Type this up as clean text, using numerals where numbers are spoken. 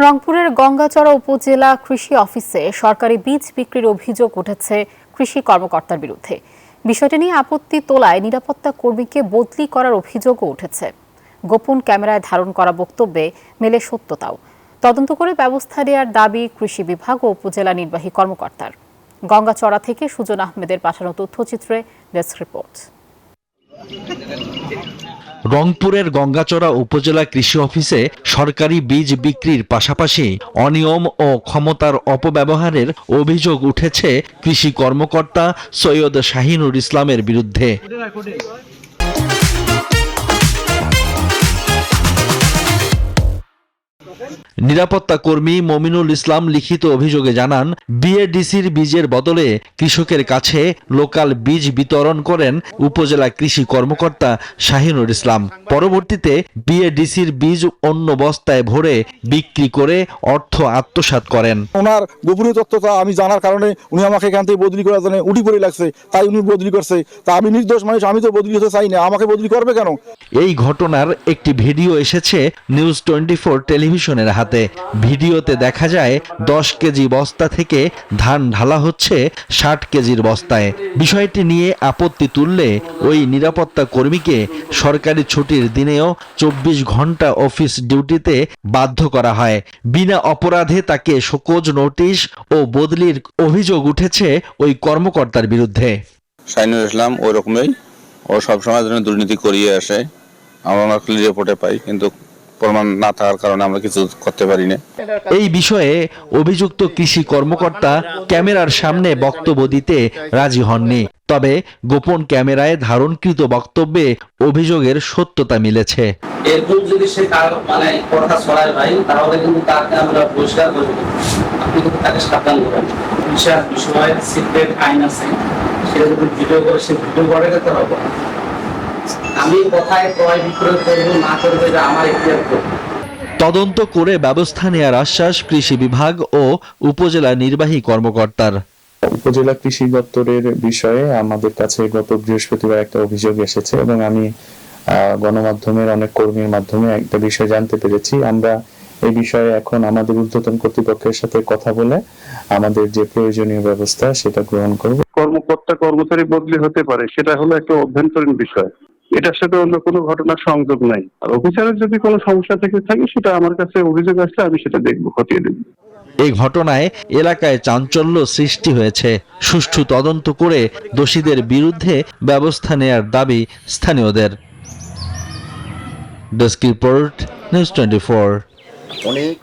রংপুরের গঙ্গাচড়া উপজেলা কৃষি অফিসে সরকারি বীজ বিক্রির অভিযোগ উঠেছে কৃষি কর্মকর্তার বিরুদ্ধে। বিষয়টি নিয়ে আপত্তি তোলায় নিরাপত্তা কর্মীকে বদলি করার অভিযোগও উঠেছে। গোপন ক্যামেরায় ধারণ করা বক্তব্যে মেলে সত্যতাও। তদন্ত করে ব্যবস্থা নেওয়ার দাবি কৃষি বিভাগ ও উপজেলা নির্বাহী কর্মকর্তার। গঙ্গাচড়া থেকে সুজন আহমেদের পাঠানো তথ্যচিত্রে ডেস্ক রিপোর্ট। রংপুরের গঙ্গাচড়া উপজেলা কৃষি অফিসে সরকারি বীজ বিক্রির পাশাপাশি অনিয়ম ও ক্ষমতার অপব্যবহারের অভিযোগ উঠেছে কৃষি কর্মকর্তা সৈয়দ শাহিনুর ইসলামের বিরুদ্ধে। নিরাপত্তা কর্মী মমিনুল ইসলাম লিখিত অভিযোগে জানান, বিএডিসির বীজের বদলে কৃষকের কাছে লোকাল বীজ বিতরণ করেন উপজেলা কৃষি কর্মকর্তা শাহিনুর ইসলাম। পরবর্তীতে বিএডিসির বীজ অন্য বস্তায় ভরে বিক্রি করে অর্থ আত্মসাৎ করেন। ওনার গোপনীয় তথ্যটা আমি জানার কারণে উনি আমাকে এখান থেকে বদলি করার জন্য উঠি পড়ে লাগছে, তাই উনি বদলি করছে। তা আমি নির্দোষ মানুষ, আমি তো বদলি হতে চাই না, আমাকে বদলি করবে কেন? এই ঘটনার একটি ভিডিও এসেছে নিউজ 24 টেলিভিশনের হাতে। ভিডিওতে দেখা যায় 10 কেজি বস্তা থেকে ধান ঢালা হচ্ছে 60 কেজির বস্তায়। বিষয়টি নিয়ে আপত্তি তুললে ওই নিরাপত্তা কর্মীকে সরকারি ছুটির দিনেও 24 ঘন্টা অফিস ডিউটিতে বাধ্য করা হয়। বিনা অপরাধে তাকে শোকজ নোটিশ ও বদলির অভিযোগ উঠেছে ওই কর্মকর্তার বিরুদ্ধে। শাহিনুর ইসলাম ওই রকমই, ও সবসময় দুর্নীতি করিয়ে আসে। আমরা রিপোর্টে পাই, কিন্তু প্রমাণ না থাকার কারণে আমরা কিছু করতে পারি না। এই বিষয়ে অভিযুক্ত কৃষি কর্মকর্তা ক্যামেরার সামনে বক্তব্য দিতে রাজি হননি। তবে গোপন ক্যামেরায় ধারণকৃত বক্তব্যে অভিযোগের সত্যতা মিলেছে। এরপর যদি সে কথা ছড়ায় ভাই, তাহলে কিন্তু তাকে আমরা পরিষ্কার করব। আপনি কিন্তু তাকে সাবধান করবেন। বিষয় সিক্রেট আইন আছে, সেটা যদি ভিডিও করে সে ভিডিও করে দিতে হবে। আমি কথায় ক্রয় বিক্রয় করবো না করবো, এটা আমার ইতিহাস। তদন্ত করে ব্যবস্থা নেওয়ার আশ্বাস কৃষি বিভাগ ও উপজেলা নির্বাহী কর্মকর্তার। উপজেলা কৃষি দপ্তরের বিষয়ে আমাদের কাছে গত বৃহস্পতিবার একটা অভিযোগ এসেছে এবং আমি গণমাধ্যমের অনেক কর্মীর মাধ্যমে একটা বিষয় জানতে পেরেছি। আমরা এই বিষয়ে এখন আমাদের ঊর্ধ্বতন কর্তৃপক্ষের সাথে কথা বলে আমাদের যে প্রয়োজনীয় ব্যবস্থা সেটা গ্রহণ করব। কর্মকর্তা কর্মচারী বদলি হতে পারে, সেটা হলো একটা অভ্যন্তরীণ বিষয়, এটার সাথে অন্য কোনো ঘটনার সংযোগ নাই। আর অফিসারের যদি কোনো সমস্যা থেকে থাকে, সেটা আমার কাছে অভিযোগ আসলে আমি সেটা দেখবো, খতিয়ে দেখবো। এই ঘটনায় এলাকায় চাঞ্চল্য সৃষ্টি হয়েছে। সুষ্ঠু তদন্ত করে দোষীদের বিরুদ্ধে ব্যবস্থা নেয়ার দাবি স্থানীয়দের। Desk report, news 24।